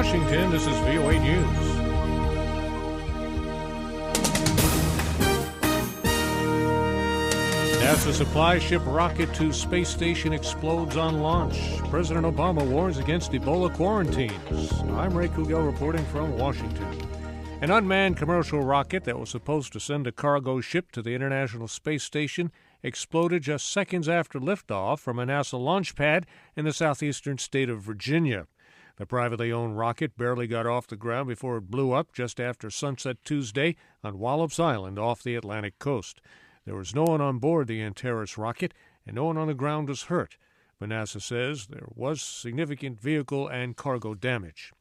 Washington, this is VOA News. NASA supply ship rocket to space station explodes on launch. President Obama warns against Ebola quarantines. I'm Ray Kouguell reporting from Washington. An unmanned commercial rocket that was supposed to send a cargo ship to the International Space Station exploded just seconds after liftoff from a NASA launch pad in the southeastern state of Virginia. The privately owned rocket barely got off the ground before it blew up just after sunset Tuesday on Wallops Island off the Atlantic coast. There was no one on board the Antares rocket, and no one on the ground was hurt, but NASA says there was significant vehicle and cargo damage.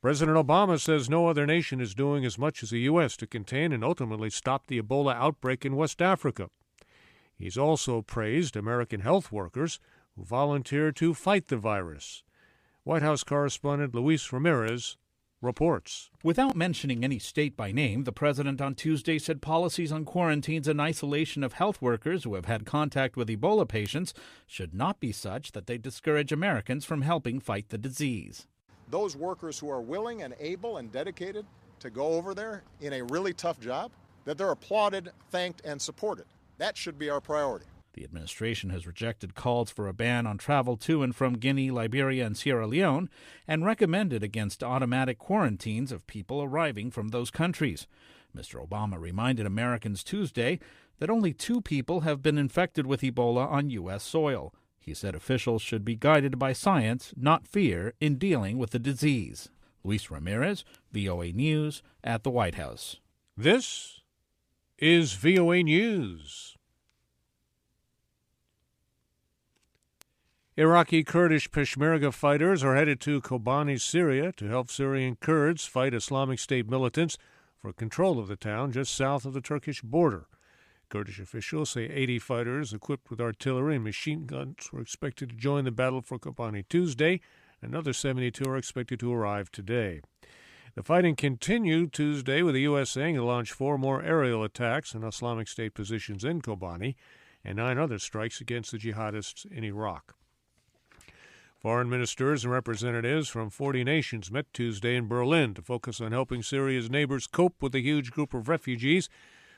President Obama says no other nation is doing as much as the U.S. to contain and ultimately stop the Ebola outbreak in West Africa. He's also praised American health workers who volunteered to fight the virus. White House correspondent Luis Ramirez reports. Without mentioning any state by name, the president on Tuesday said policies on quarantines and isolation of health workers who have had contact with Ebola patients should not be such that they discourage Americans from helping fight the disease. Those workers who are willing and able and dedicated to go over there in a really tough job, that they're applauded, thanked, and supported. That should be our priority. The administration has rejected calls for a ban on travel to and from Guinea, Liberia, and Sierra Leone, and recommended against automatic quarantines of people arriving from those countries. Mr. Obama reminded Americans Tuesday that only 2 people have been infected with Ebola on U.S. soil. He said officials should be guided by science, not fear, in dealing with the disease. Luis Ramirez, VOA News, at the White House. This is VOA News. Iraqi Kurdish Peshmerga fighters are headed to Kobani, Syria, to help Syrian Kurds fight Islamic State militants for control of the town just south of the Turkish border. Kurdish officials say 80 fighters equipped with artillery and machine guns were expected to join the battle for Kobani Tuesday. Another 72 are expected to arrive today. The fighting continued Tuesday with the U.S. saying it launched 4 more aerial attacks on Islamic State positions in Kobani and 9 other strikes against the jihadists in Iraq. Foreign ministers and representatives from 40 nations met Tuesday in Berlin to focus on helping Syria's neighbors cope with the huge group of refugees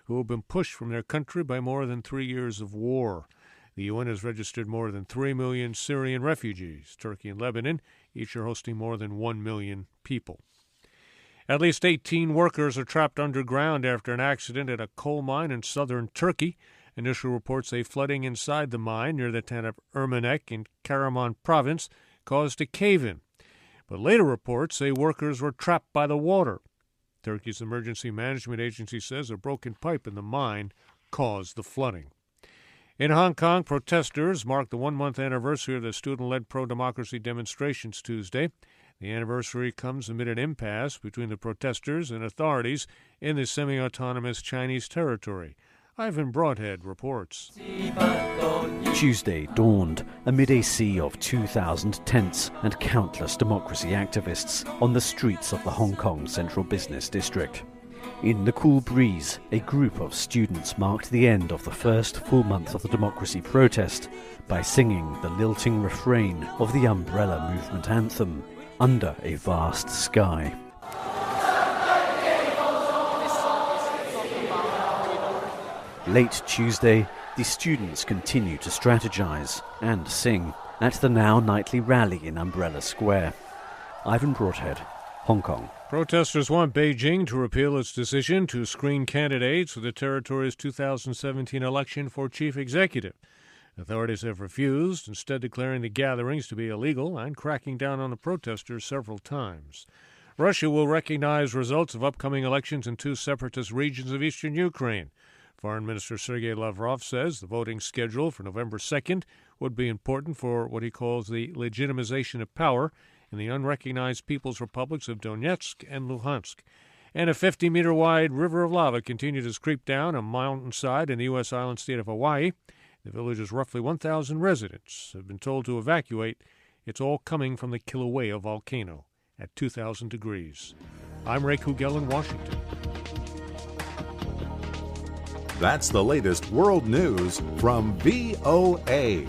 who have been pushed from their country by more than 3 years of war. The UN has registered more than 3 million Syrian refugees. Turkey and Lebanon each are hosting more than 1 million people. At least 18 workers are trapped underground after an accident at a coal mine in southern Turkey. Initial reports say flooding inside the mine near the town of Ermenek in Karaman province caused a cave-in. But later reports say workers were trapped by the water. Turkey's emergency management agency says a broken pipe in the mine caused the flooding. In Hong Kong, protesters marked the 1-month anniversary of the student-led pro-democracy demonstrations Tuesday. The anniversary comes amid an impasse between the protesters and authorities in the semi-autonomous Chinese territory. Ivan Broadhead reports. Tuesday dawned amid a sea of 2,000 tents and countless democracy activists on the streets of the Hong Kong Central Business District. In the cool breeze, a group of students marked the end of the first full month of the democracy protest by singing the lilting refrain of the Umbrella Movement anthem, Under a Vast Sky. Late Tuesday, the students continue to strategize and sing at the now nightly rally in Umbrella Square. Ivan Broadhead, Hong Kong. Protesters want Beijing to repeal its decision to screen candidates for the territory's 2017 election for chief executive. Authorities have refused, instead declaring the gatherings to be illegal and cracking down on the protesters several times. Russia will recognize results of upcoming elections in 2 separatist regions of eastern Ukraine. Foreign Minister Sergei Lavrov says the voting schedule for November 2nd would be important for what he calls the legitimization of power in the unrecognized People's Republics of Donetsk and Luhansk. And a 50-meter-wide river of lava continued to creep down a mountainside in the U.S. island state of Hawaii. The village's roughly 1,000 residents have been told to evacuate. It's all coming from the Kilauea volcano at 2,000 degrees. I'm Ray Kouguell in Washington. That's the latest world news from VOA.